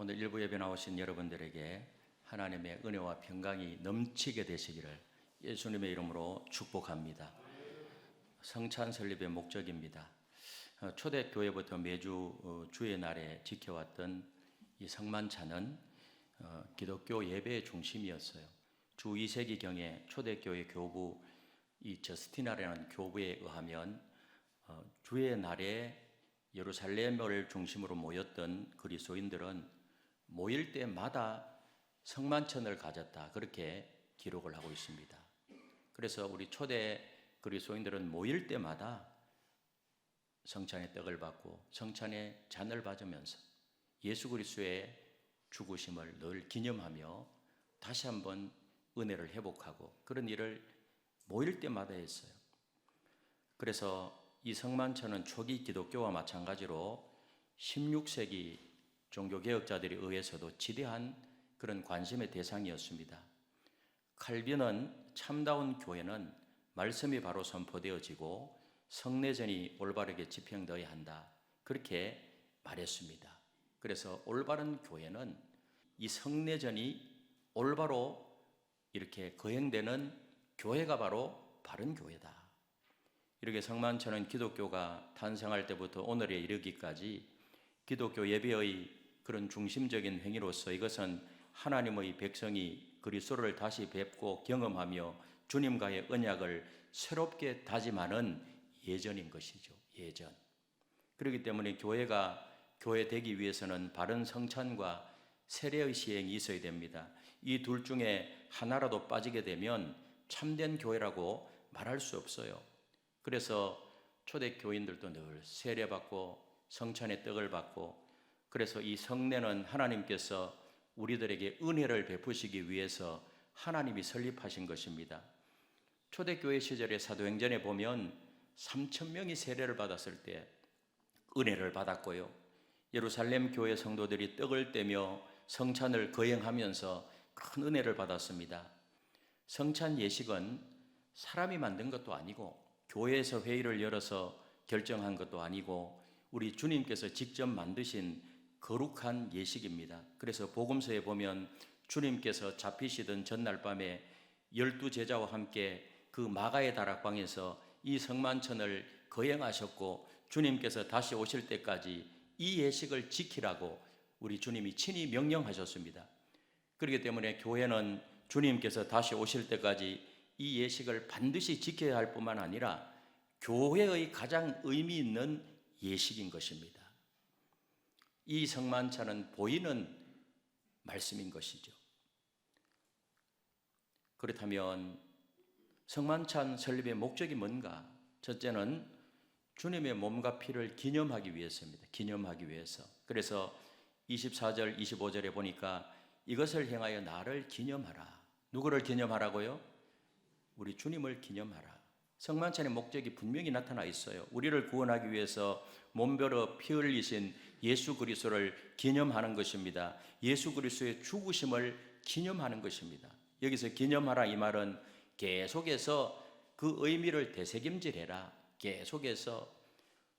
오늘 일부 예배 나오신 여러분들에게 하나님의 은혜와 평강이 넘치게 되시기를 예수님의 이름으로 축복합니다. 성찬 설립의 목적입니다. 초대교회부터 매주 주의 날에 지켜왔던 이 성만찬은 기독교 예배의 중심이었어요. 주 2세기경에 초대교회 교부 이 저스티나라는 교부에 의하면 주의 날에 예루살렘을 중심으로 모였던 그리스도인들은 모일 때마다 성만찬을 가졌다, 그렇게 기록을 하고 있습니다. 그래서 우리 초대 그리스도인들은 모일 때마다 성찬의 떡을 받고 성찬의 잔을 받으면서 예수 그리스도의 죽으심을 늘 기념하며 다시 한번 은혜를 회복하고 그런 일을 모일 때마다 했어요. 그래서 이 성만찬은 초기 기독교와 마찬가지로 16세기 종교개혁자들에 의해서도 지대한 그런 관심의 대상이었습니다. 칼빈은 참다운 교회는 말씀이 바로 선포되어지고 성례전이 올바르게 집행되어야 한다, 그렇게 말했습니다. 그래서 올바른 교회는 이 성례전이 올바로 이렇게 거행되는 교회가 바로 바른 교회다. 이렇게 성만찬은 기독교가 탄생할 때부터 오늘에 이르기까지 기독교 예배의 그런 중심적인 행위로서 이것은 하나님의 백성이 그리스도를 다시 뵙고 경험하며 주님과의 언약을 새롭게 다짐하는 예전인 것이죠. 예전. 그렇기 때문에 교회가 교회 되기 위해서는 바른 성찬과 세례의 시행이 있어야 됩니다. 이 둘 중에 하나라도 빠지게 되면 참된 교회라고 말할 수 없어요. 그래서 초대 교인들도 늘 세례받고 성찬의 떡을 받고, 그래서 이 성례는 하나님께서 우리들에게 은혜를 베푸시기 위해서 하나님이 설립하신 것입니다. 초대교회 시절의 사도행전에 보면 3,000명이 세례를 받았을 때 은혜를 받았고요, 예루살렘 교회 성도들이 떡을 떼며 성찬을 거행하면서 큰 은혜를 받았습니다. 성찬 예식은 사람이 만든 것도 아니고 교회에서 회의를 열어서 결정한 것도 아니고 우리 주님께서 직접 만드신 거룩한 예식입니다. 그래서 복음서에 보면 주님께서 잡히시던 전날 밤에 12제자와 함께 그 마가의 다락방에서 이 성만찬을 거행하셨고 주님께서 다시 오실 때까지 이 예식을 지키라고 우리 주님이 친히 명령하셨습니다. 그렇기 때문에 교회는 주님께서 다시 오실 때까지 이 예식을 반드시 지켜야 할 뿐만 아니라 교회의 가장 의미 있는 예식인 것입니다. 이 성만찬은 보이는 말씀인 것이죠. 그렇다면 성만찬 설립의 목적이 뭔가? 첫째는 주님의 몸과 피를 기념하기 위해서입니다. 기념하기 위해서. 그래서 24절, 25절에 보니까 이것을 행하여 나를 기념하라. 누구를 기념하라고요? 우리 주님을 기념하라. 성만찬의 목적이 분명히 나타나 있어요. 우리를 구원하기 위해서 몸벼러 피 흘리신 예수 그리스도를 기념하는 것입니다. 예수 그리스도의 죽으심을 기념하는 것입니다. 여기서 기념하라 이 말은 계속해서 그 의미를 되새김질해라. 계속해서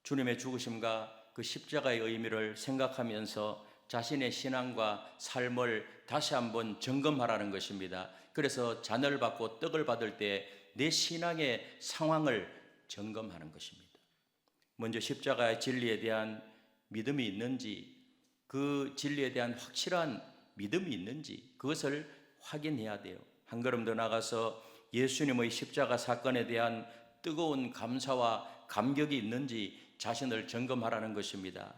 주님의 죽으심과 그 십자가의 의미를 생각하면서 자신의 신앙과 삶을 다시 한번 점검하라는 것입니다. 그래서 잔을 받고 떡을 받을 때 내 신앙의 상황을 점검하는 것입니다. 먼저 십자가의 진리에 대한 믿음이 있는지, 그 진리에 대한 확실한 믿음이 있는지 그것을 확인해야 돼요. 한 걸음 더 나가서 예수님의 십자가 사건에 대한 뜨거운 감사와 감격이 있는지 자신을 점검하라는 것입니다.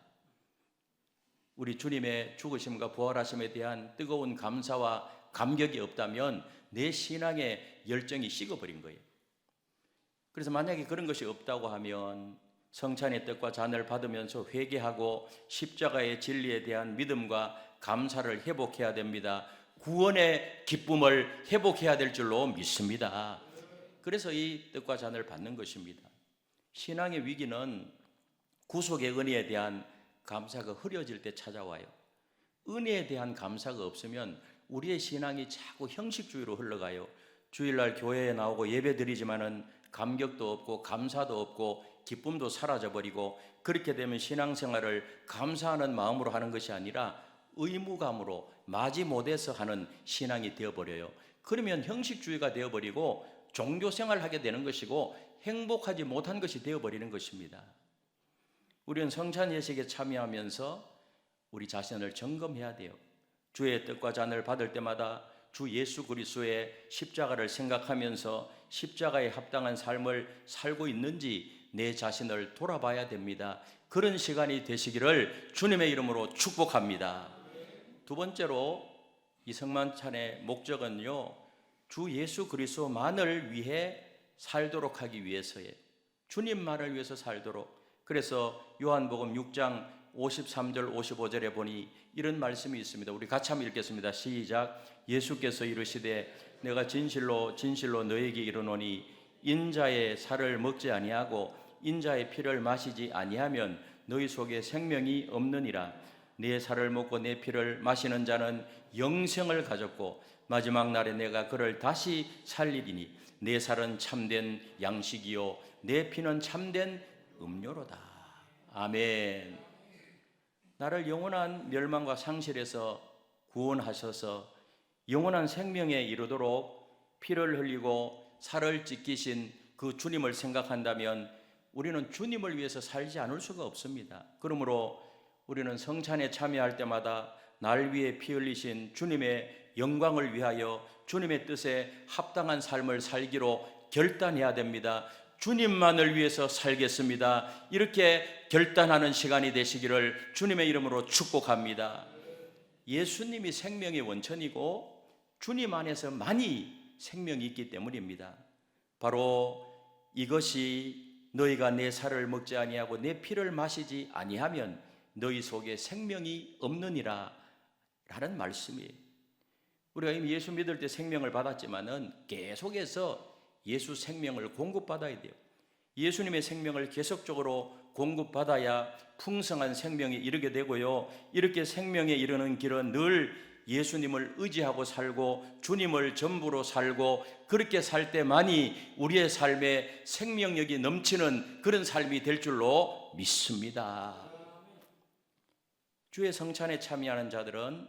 우리 주님의 죽으심과 부활하심에 대한 뜨거운 감사와 감격이 없다면 내 신앙의 열정이 식어버린 거예요. 그래서 만약에 그런 것이 없다고 하면 성찬의 떡과 잔을 받으면서 회개하고 십자가의 진리에 대한 믿음과 감사를 회복해야 됩니다. 구원의 기쁨을 회복해야 될 줄로 믿습니다. 그래서 이 떡과 잔을 받는 것입니다. 신앙의 위기는 구속의 은혜에 대한 감사가 흐려질 때 찾아와요. 은혜에 대한 감사가 없으면 우리의 신앙이 자꾸 형식주의로 흘러가요. 주일날 교회에 나오고 예배 드리지만은 감격도 없고 감사도 없고 기쁨도 사라져버리고, 그렇게 되면 신앙생활을 감사하는 마음으로 하는 것이 아니라 의무감으로 마지 못해서 하는 신앙이 되어버려요. 그러면 형식주의가 되어버리고 종교생활을 하게 되는 것이고 행복하지 못한 것이 되어버리는 것입니다. 우리는 성찬 예식에 참여하면서 우리 자신을 점검해야 돼요. 주의 떡과 잔을 받을 때마다 주 예수 그리스도의 십자가를 생각하면서 십자가에 합당한 삶을 살고 있는지 내 자신을 돌아봐야 됩니다. 그런 시간이 되시기를 주님의 이름으로 축복합니다. 두 번째로 이 성만찬의 목적은요, 주 예수 그리스도만을 위해 살도록 하기 위해서예요. 주님만을 위해서 살도록. 그래서 요한복음 6장 53절 55절에 보니 이런 말씀이 있습니다. 우리 같이 한번 읽겠습니다. 시작. 예수께서 이르시되 내가 진실로 진실로 너에게 이르노니 인자의 살을 먹지 아니하고 인자의 피를 마시지 아니하면 너희 속에 생명이 없느니라. 내 살을 먹고 내 피를 마시는 자는 영생을 가졌고 마지막 날에 내가 그를 다시 살리리니 내 살은 참된 양식이요 내 피는 참된 음료로다. 아멘. 나를 영원한 멸망과 상실에서 구원하셔서 영원한 생명에 이르도록 피를 흘리고 살을 찢기신 그 주님을 생각한다면 우리는 주님을 위해서 살지 않을 수가 없습니다. 그러므로 우리는 성찬에 참여할 때마다 날 위해 피 흘리신 주님의 영광을 위하여 주님의 뜻에 합당한 삶을 살기로 결단해야 됩니다. 주님만을 위해서 살겠습니다. 이렇게 결단하는 시간이 되시기를 주님의 이름으로 축복합니다. 예수님이 생명의 원천이고 주님 안에서만이 생명이 있기 때문입니다. 바로 이것이 너희가 내 살을 먹지 아니하고 내 피를 마시지 아니하면 너희 속에 생명이 없느니라 라는 말씀이에요. 우리가 이미 예수 믿을 때 생명을 받았지만은 계속해서 예수 생명을 공급받아야 돼요. 예수님의 생명을 계속적으로 공급받아야 풍성한 생명에 이르게 되고요. 이렇게 생명에 이르는 길은 늘 예수님을 의지하고 살고 주님을 전부로 살고 그렇게 살 때만이 우리의 삶에 생명력이 넘치는 그런 삶이 될 줄로 믿습니다. 주의 성찬에 참여하는 자들은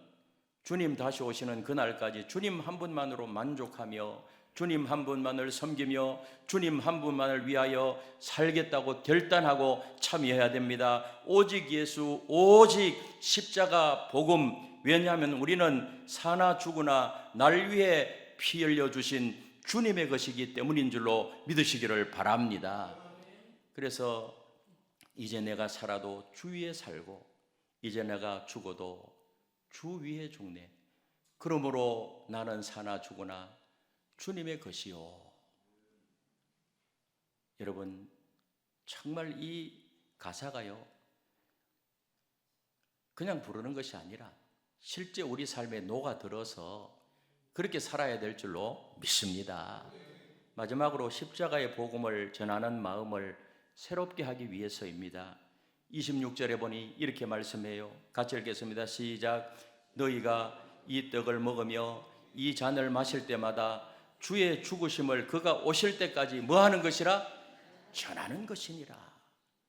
주님 다시 오시는 그날까지 주님 한 분만으로 만족하며 주님 한 분만을 섬기며 주님 한 분만을 위하여 살겠다고 결단하고 참여해야 됩니다. 오직 예수, 오직 십자가 복음. 왜냐하면 우리는 사나 죽으나 날 위해 피 흘려 주신 주님의 것이기 때문인 줄로 믿으시기를 바랍니다. 그래서 이제 내가 살아도 주 위에 살고 이제 내가 죽어도 주 위에 죽네. 그러므로 나는 사나 죽으나 주님의 것이요. 여러분, 정말 이 가사가요, 그냥 부르는 것이 아니라 실제 우리 삶에 녹아들어서 그렇게 살아야 될 줄로 믿습니다. 마지막으로 십자가의 복음을 전하는 마음을 새롭게 하기 위해서입니다. 26절에 보니 이렇게 말씀해요. 같이 읽겠습니다. 시작. 너희가 이 떡을 먹으며 이 잔을 마실 때마다 주의 죽으심을 그가 오실 때까지 뭐 하는 것이라? 전하는 것이니라.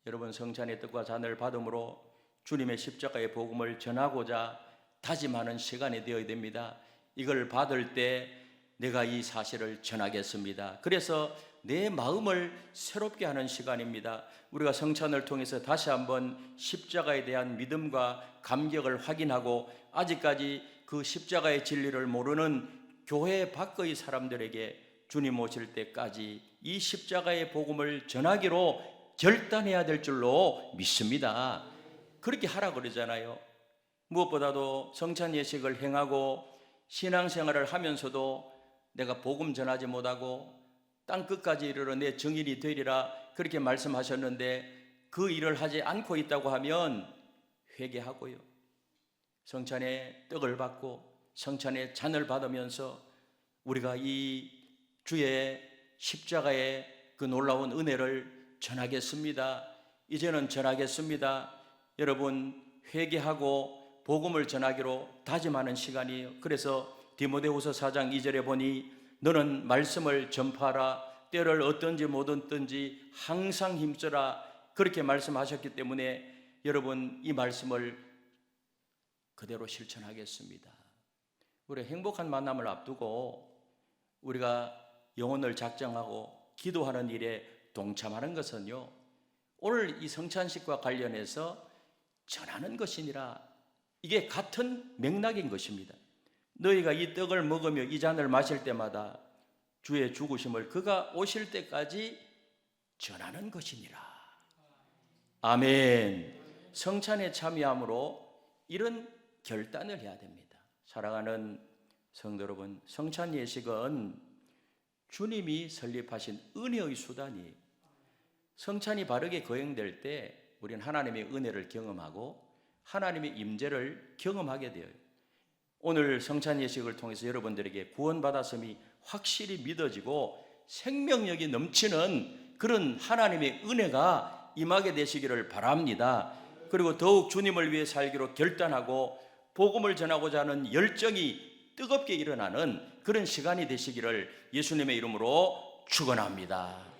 여러분, 성찬의 떡과 잔을 받음으로 주님의 십자가의 복음을 전하고자 다짐하는 시간이 되어야 됩니다. 이걸 받을 때 내가 이 사실을 전하겠습니다. 그래서 내 마음을 새롭게 하는 시간입니다. 우리가 성찬을 통해서 다시 한번 십자가에 대한 믿음과 감격을 확인하고 아직까지 그 십자가의 진리를 모르는 교회 밖의 사람들에게 주님 오실 때까지 이 십자가의 복음을 전하기로 결단해야 될 줄로 믿습니다. 그렇게 하라 그러잖아요. 무엇보다도 성찬 예식을 행하고 신앙생활을 하면서도 내가 복음 전하지 못하고 땅 끝까지 이르러 내 증인이 되리라 그렇게 말씀하셨는데 그 일을 하지 않고 있다고 하면 회개하고요. 성찬의 떡을 받고 성찬의 잔을 받으면서 우리가 이 주의 십자가의 그 놀라운 은혜를 전하겠습니다. 이제는 전하겠습니다. 여러분, 회개하고 복음을 전하기로 다짐하는 시간이에요. 그래서 디모데후서 4장 2절에 보니 너는 말씀을 전파하라. 때를 어떤지 못 얻든지 항상 힘써라. 그렇게 말씀하셨기 때문에 여러분, 이 말씀을 그대로 실천하겠습니다. 우리 행복한 만남을 앞두고 우리가 영혼을 작정하고 기도하는 일에 동참하는 것은요, 오늘 이 성찬식과 관련해서 전하는 것이니라, 이게 같은 맥락인 것입니다. 너희가 이 떡을 먹으며 이 잔을 마실 때마다 주의 죽으심을 그가 오실 때까지 전하는 것이니라. 아멘. 성찬에 참여함으로 이런 결단을 해야 됩니다. 사랑하는 성도 여러분, 성찬 예식은 주님이 설립하신 은혜의 수단이에요. 성찬이 바르게 거행될 때 우리는 하나님의 은혜를 경험하고 하나님의 임재를 경험하게 되어요. 오늘 성찬 예식을 통해서 여러분들에게 구원받았음이 확실히 믿어지고 생명력이 넘치는 그런 하나님의 은혜가 임하게 되시기를 바랍니다. 그리고 더욱 주님을 위해 살기로 결단하고 복음을 전하고자 하는 열정이 뜨겁게 일어나는 그런 시간이 되시기를 예수님의 이름으로 축원합니다.